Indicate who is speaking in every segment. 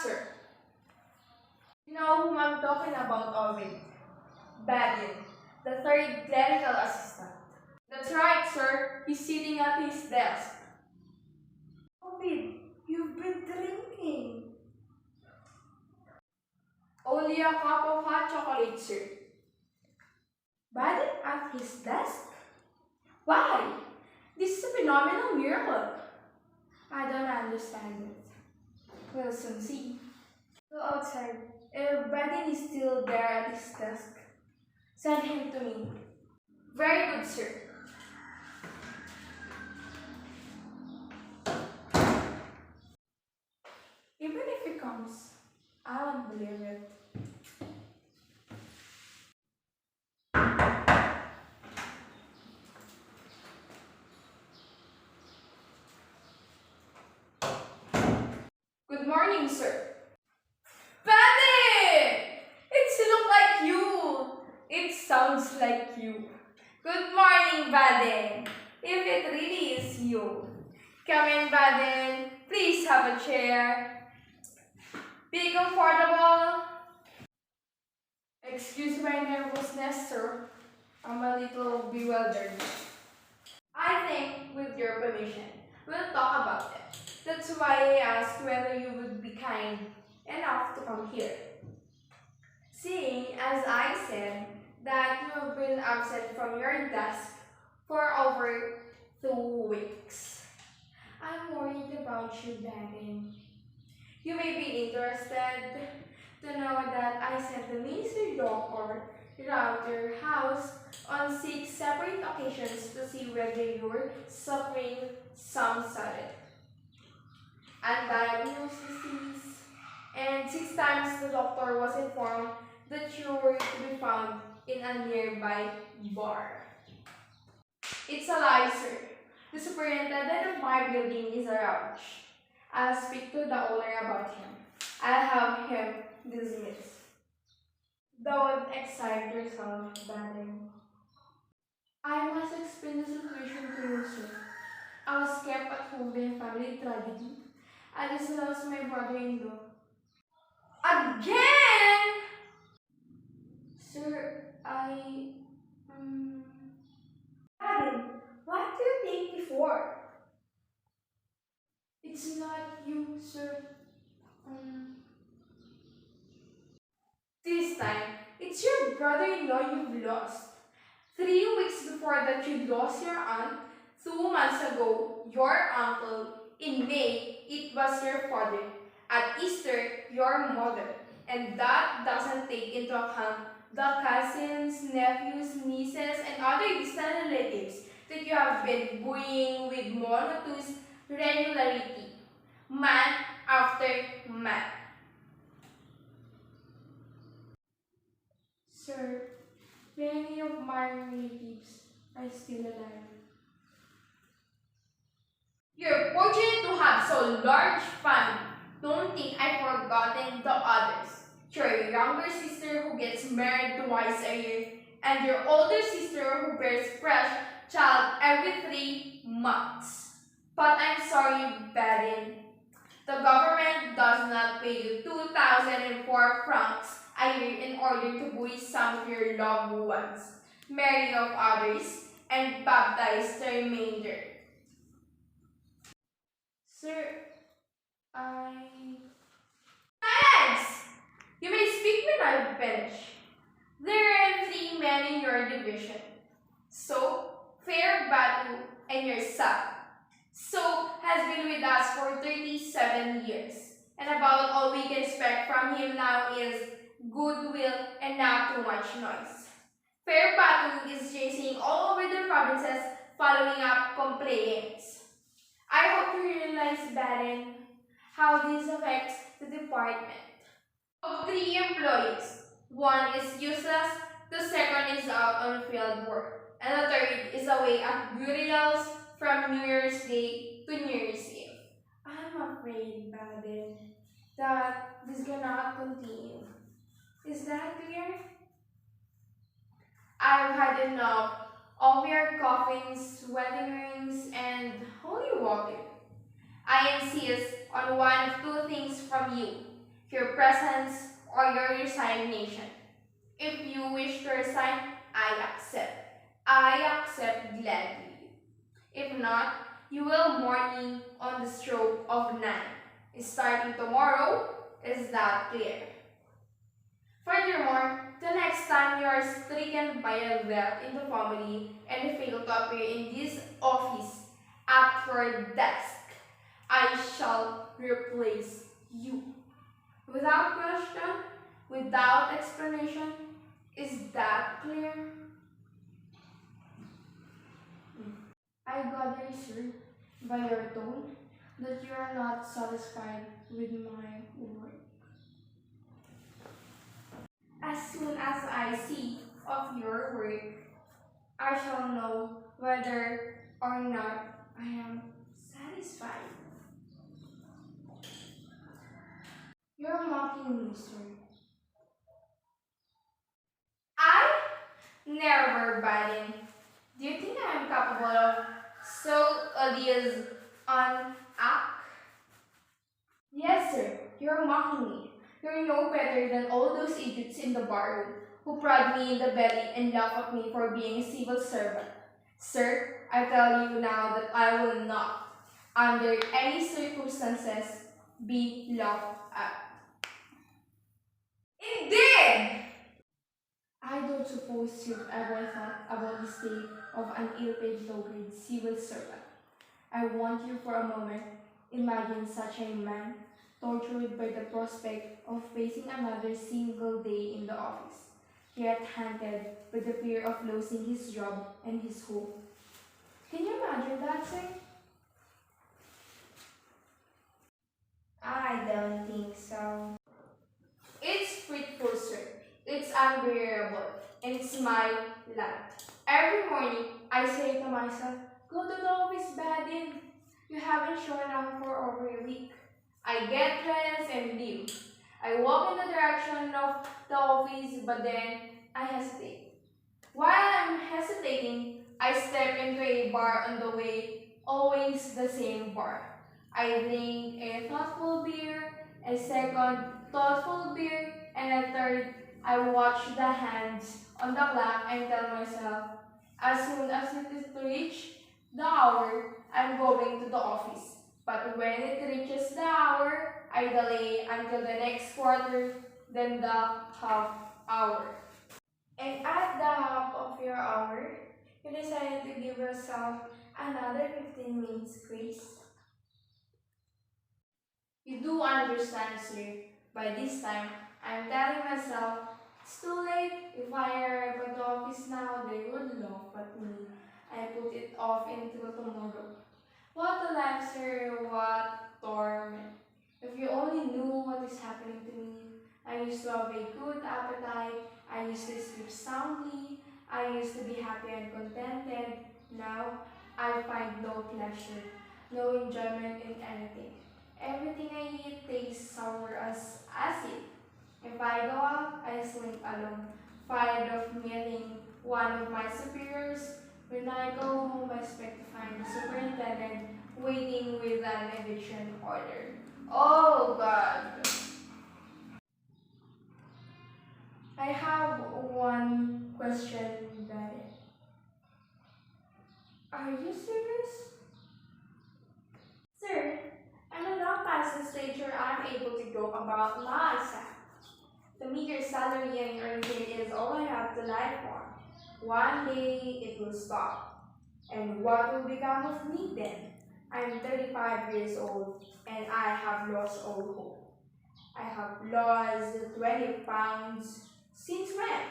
Speaker 1: sir. You know whom I'm talking about already. Badin, the third clerical assistant. That's right, sir. He's sitting at his desk. Ovid, you've been drinking. Only a cup of hot chocolate, sir. Badin at his desk? Why? This is a phenomenal miracle. I don't understand it. We'll soon see. Go outside. If Badin is still there at his desk, send him to me. Very good, sir. Even if he comes, I won't believe it. Good morning, sir. Badin! It's look like you. It sounds like you. Good morning, Badin. If it really is you. Come in, Badin. Please have a chair. Be comfortable. Excuse my nervousness, sir. I'm a little bewildered. I think, with your permission, we'll talk about it. That's why I asked whether you would be kind enough to come here. Seeing, as I said, that you have been absent from your desk for over 2 weeks. I'm worried about you, Badin. You may be interested to know that I sent the ministry doctor around your house on 6 separate occasions to see whether you're suffering some sudden undiagnosed disease. And 6 times the doctor was informed that you were to be found in a nearby bar. It's a lie, sir. The superintendent of my building is around. I'll speak to the owner about him. I'll have him dismissed. Don't excite yourself, Badin. I must explain the situation to you, sir. I was kept at home by a family tragedy. I just lost my brother-in-law. Again? Sir, Badin, what did you take before? It's not you, sir. This time, it's your brother-in-law you've lost. 3 weeks before that you lost your aunt, 2 months ago, your uncle, in May, it was your father, at Easter, your mother, and that doesn't take into account the cousins, nephews, nieces, and other distant relatives that you have been bullying with monotonous regularity, month after month. Sir, many of my relatives are still alive. You're fortunate to have so large family. Don't think I've forgotten the others. Your younger sister who gets married twice a year, and your older sister who bears fresh child every 3 months. But I'm sorry, Badin. The government does not pay you 2,004 francs a year in order to bury some of your loved ones, marry off others, and baptize the remainder. Sir, Thanks! You may speak when I've finished. There are 3 men in your division. So, Fair Batu and yourself. So has been with us for 37 years. And about all we can expect from him now is goodwill and not too much noise. Fair Batu is chasing all over the provinces following up complaints. I hope you realize, Baron, how this affects the department. Of 3 employees, 1 is useless, the second is out on field work, and the third is away at burials from New Year's Day to New Year's Eve. I'm afraid, Baden, that this cannot continue. Is that clear? I've had enough of your coffins, wedding rings, and holy water. I insist on one of 2 things from you. your presence, or your resignation. If you wish to resign, I accept. I accept gladly. If not, you will mourn on the stroke of 9. Starting tomorrow, is that clear? Furthermore, the next time you are stricken by a death in the family and fail to appear in this office at your desk, I shall replace you. Without question, without explanation, is that clear? I gather, sir, by your tone, that you are not satisfied with my work. As soon as I see of your work, I shall know whether or not I am satisfied. You're mocking me, sir. I never badin. Do you think I am capable of so odious an act? Yes, sir. You're mocking me. You're no better than all those idiots in the barroom who prod me in the belly and laugh at me for being a civil servant. Sir, I tell you now that I will not, under any circumstances, be laughed at. Indeed! I don't suppose you've ever thought about the state of an ill-paid low-grade civil servant. I want you for a moment imagine such a man tortured by the prospect of facing another single day in the office, yet haunted by the fear of losing his job and his home. Can you imagine that, sir? I don't think so. It's fruitful, sir. It's unbearable. And it's my life. Every morning, I say to myself, go to the office, Badin. You haven't shown up for over a week. I get dressed and leave. I walk in the direction of the office, but then I hesitate. While I'm hesitating, I step into a bar on the way, always the same bar. I drink a thoughtful beer, a second thoughtful beer, and a third. I watch the hands on the clock and tell myself, as soon as it is to reach the hour, I'm going to the office. But when it reaches the hour, I delay until the next quarter, then the half hour. And at the half of your hour, you decided to give yourself another 15 minutes grace. You do understand, sir. By this time, I'm telling myself, it's too late. If I arrive at the office now, they would laugh at me. I put it off until tomorrow. What a life, sir. What torment. If you only knew what is happening to me. I used to have a good appetite. I used to sleep soundly. I used to be happy and contented. Now, I find no pleasure, no enjoyment in anything. Everything I eat tastes sour as acid. If I go out, I sleep alone, tired of meeting one of my superiors. When I go home, I expect to find the superintendent waiting with an eviction order. Oh God! I have one question, Daddy. Are you serious? Sir, I'm a now past the stage where I'm able to go about myself. The meager salary and earning is all I have to live for. One day it will stop. And what will become of me then? I'm 35 years old and I have lost all hope. I have lost 20 pounds. Since when?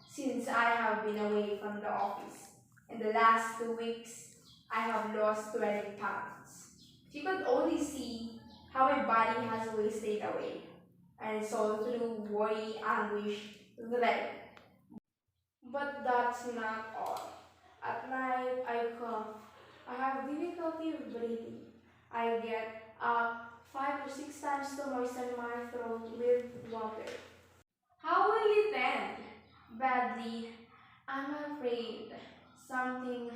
Speaker 1: Since I have been away from the office. In the last 2 weeks, I have lost 20 pounds. If you could only see how my body has wasted away. And it's all through worry, anguish, dread. But that's not all. At night, I cough. I have difficulty breathing. I get up 5 or 6 times to moisten my throat with water. How will it end? Badly. I'm afraid something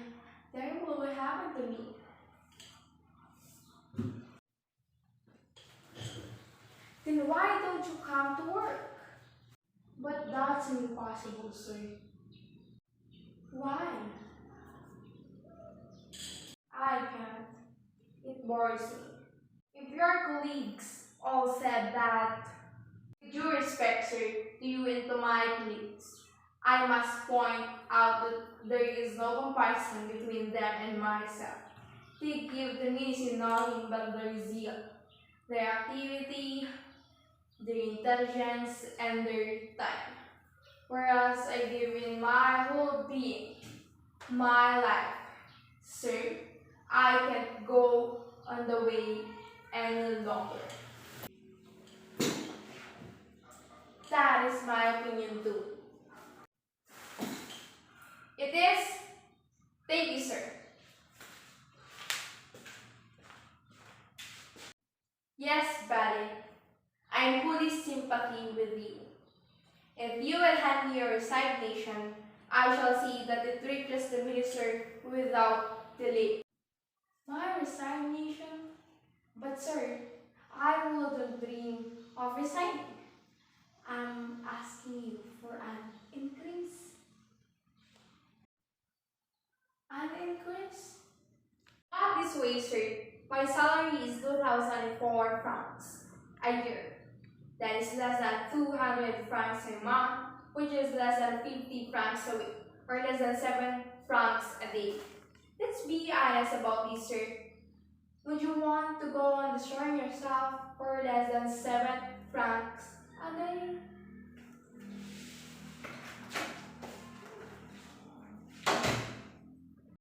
Speaker 1: terrible will happen to me. Then why don't you come to work?
Speaker 2: But that's impossible, sir.
Speaker 1: Why? I can't. It bores me. If your colleagues all said that, with due respect, sir, to you and to my colleagues, I must point out that there is no comparison between them and myself. They give the ministry nothing but their zeal, their activity, their intelligence, and their time. Whereas I give in my whole being, my life. Sir, I can't go on the way any longer. That is my opinion too. It is. Thank you, sir. Yes, buddy. I'm fully sympathy with you. If you will hand me your resignation, I shall see that it reaches the minister without delay. My resignation? But sir, I wouldn't dream of resigning. I'm asking you for an increase. An increase? Not this way, sir. My salary is 2,004 francs a year. That is less than 200 francs a month, which is less than 50 francs a week, or less than 7 francs a day. Let's be honest about this, sir. Would you want to go on destroying yourself for less than 7 francs a day?